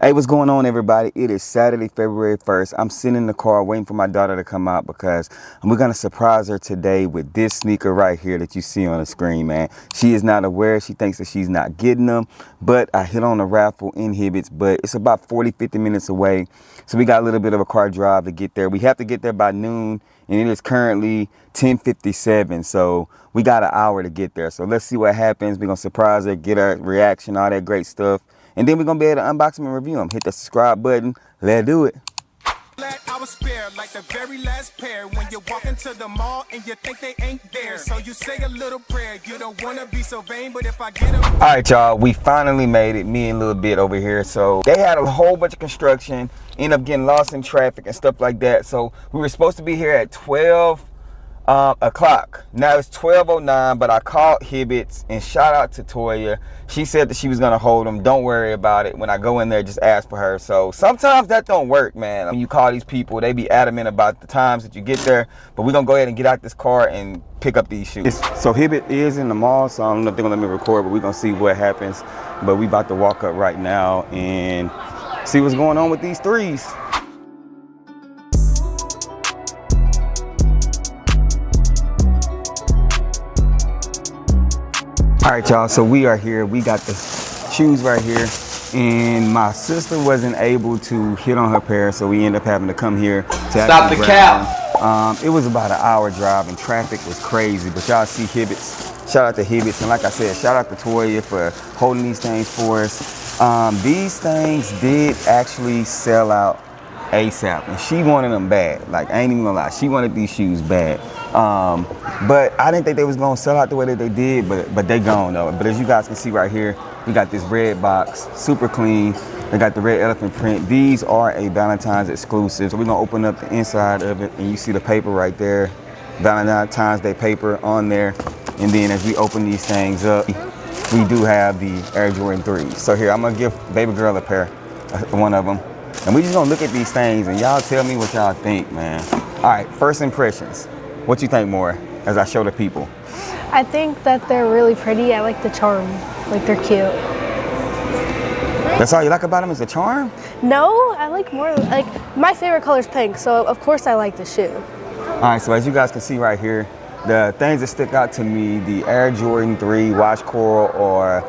Hey, what's going on, everybody? It is Saturday, February 1st. I'm sitting in the car waiting for my daughter to come out because we're going to surprise her today with this sneaker right here that you see on the screen, man. She is not aware. She thinks that she's not getting them, but I hit on a raffle in Hibbets, but it's about 40-50 minutes away. So we got a little bit of a car drive to get there. We have to get there by noon, and it is currently 10:57. So we got an hour to get there. So let's see what happens. We're going to surprise her, get her reaction, all that great stuff. And then we're going to be able to unbox them and review them. Hit the subscribe button. Let's do it. I was spare like the very last pair when you walk into the mall and you think they ain't there. So you say a little prayer. You don't want to be so vain, but if I get them. All right, y'all. We finally made it. Me and Lil Bit over here. So they had a whole bunch of construction. Ended up getting lost in traffic and stuff like that. So we were supposed to be here at 12 o'clock. Now it's 12:09, but I called Hibbets and shout out to Toya. She said that she was gonna hold them. Don't worry about it. When I go in there, just ask for her. So sometimes that don't work, man. When you call these people, they be adamant about the times that you get there. But we're gonna go ahead and get out this car and pick up these shoes. So Hibbet is in the mall, so I don't know if they're gonna let me record, but we're gonna see what happens. But we about to walk up right now and see what's going on with these threes. All right, y'all, so we are here. We got the shoes right here, and my sister wasn't able to hit on her pair, so we ended up having to come here to stop the cap. It was about an hour drive, and traffic was crazy, but y'all see Hibbets. Shout out to Hibbets, and like I said, shout out to Toya for holding these things for us. These things did actually sell out ASAP, and she wanted them bad. Like, I ain't even gonna lie, she wanted these shoes bad. But I didn't think they was gonna sell out the way that they did, but they gone though. But as you guys can see right here, we got this red box, super clean. They got the red elephant print. These are a Valentine's exclusive. So we're gonna open up the inside of it, and you see the paper right there, Valentine's Day paper on there. And then as we open these things up, we do have the Air Jordan 3s. So here, I'm gonna give baby girl a pair, one of them. And we just gonna look at these things and y'all tell me what y'all think, man. All right, first impressions. What you think, more as I show the people? I think that they're really pretty. I like the charm. Like, they're cute. That's all you like about them is the charm? No, I like more, like, my favorite color is pink, so of course I like the shoe. All right, so as you guys can see right here, the things that stick out to me, the Air Jordan 3 Wash Coral or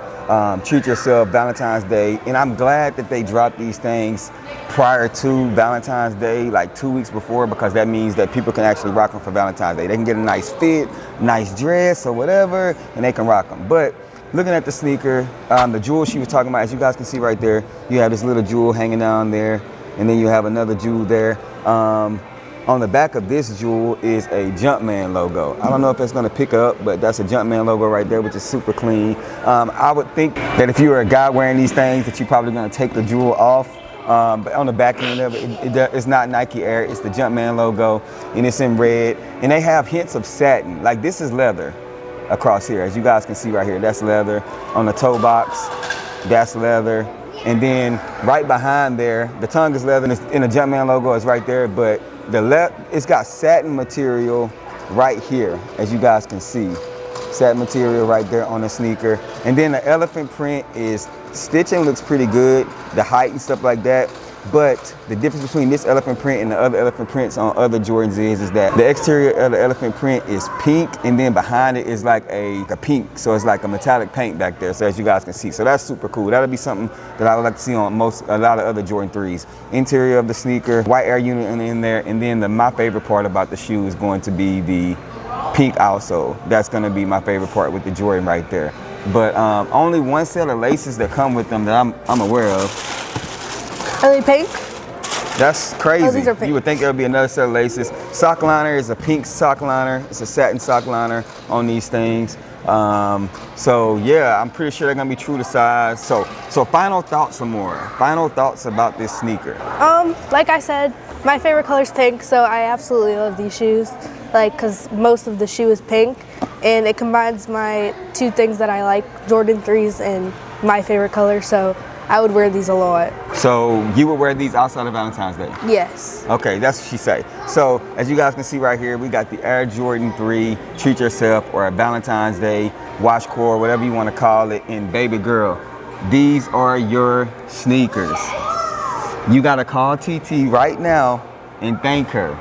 Treat Yourself Valentine's Day. And I'm glad that they dropped these things prior to Valentine's Day, like 2 weeks before, because that means that people can actually rock them for Valentine's Day. They can get a nice fit, nice dress or whatever, and they can rock them. But looking at the sneaker, the jewel she was talking about, as you guys can see right there, you have this little jewel hanging down there, and then you have another jewel there. On the back of this jewel is a Jumpman logo. I don't know if it's gonna pick up, but that's a Jumpman logo right there, which is super clean. I would think that if you were a guy wearing these things, that you're probably gonna take the jewel off. But on the back end of it, it's not Nike Air, it's the Jumpman logo, and it's in red. And they have hints of satin. Like, this is leather across here. As you guys can see right here, that's leather. On the toe box, that's leather. And then right behind there, the tongue is leather, and the Jumpman logo is right there, but it's got satin material right here, as you guys can see. Satin material right there on the sneaker. And then the elephant print is, stitching looks pretty good, the height and stuff like that. But the difference between this elephant print and the other elephant prints on other Jordans is that the exterior of the elephant print is pink, and then behind it is like a pink. So it's like a metallic paint back there, so as you guys can see. So that's super cool. That'll be something that I would like to see on a lot of other Jordan 3s. Interior of the sneaker, white air unit in there, and then my favorite part about the shoe is going to be the pink outsole. That's gonna be my favorite part with the Jordan right there. But only one set of laces that come with them that I'm aware of. Are they pink? That's crazy. Oh, these are pink. You would think there would be another set of laces. Sock liner is a pink sock liner. It's a satin sock liner on these things. So yeah, I'm pretty sure they're gonna be true to size. So final thoughts some more. Final thoughts about this sneaker. Like I said, my favorite color is pink, so I absolutely love these shoes. Like, cause most of the shoe is pink, and it combines my two things that I like, Jordan 3s and my favorite color. So I would wear these a lot. So you would wear these outside of Valentine's Day? Yes. Okay, that's what she say. So as you guys can see right here, we got the Air Jordan 3 Treat Yourself or a Valentine's Day Wash Core, whatever you want to call it. And baby girl, these are your sneakers. You gotta call TT right now and thank her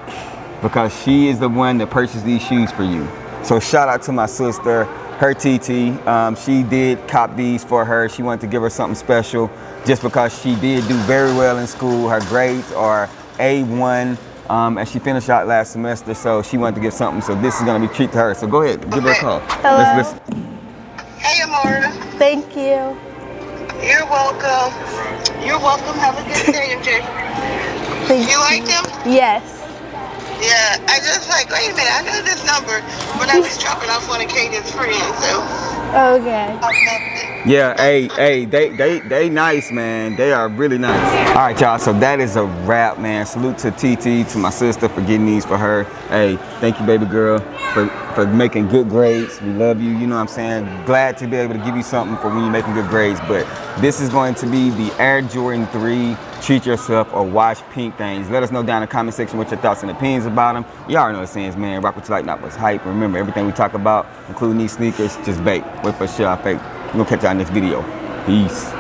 because she is the one that purchased these shoes for you. So shout out to my sister, her TT. She did cop these for her. She wanted to give her something special just because she did do very well in school. Her grades are A1 as she finished out last semester, so she wanted to give something. So this is gonna be a treat to her. So go ahead, give her a call. Hello. Let's listen. Hey, Amora. Thank you. You're welcome. You're welcome. Have a good day, MJ. Thank You like them? Yes. Yeah. I just like, wait a minute. I know this number, but I was dropping off one of Caden's friends, so Okay. I loved it. Yeah, hey, they nice, man. They are really nice. All right, y'all, so that is a wrap, man. Salute to TT, to my sister for getting these for her. Hey, thank you, baby girl, for making good grades. We love you, you know what I'm saying? Glad to be able to give you something for when you're making good grades, but this is going to be the Air Jordan 3 Treat Yourself or Wash Pink things. Let us know down in the comment section what your thoughts and opinions about them. You already know the sayings, man. Rock what you like, not what's hype. Remember, everything we talk about, including these sneakers, just bait. Wait for sure, fake. We're gonna catch y'all next video. Peace.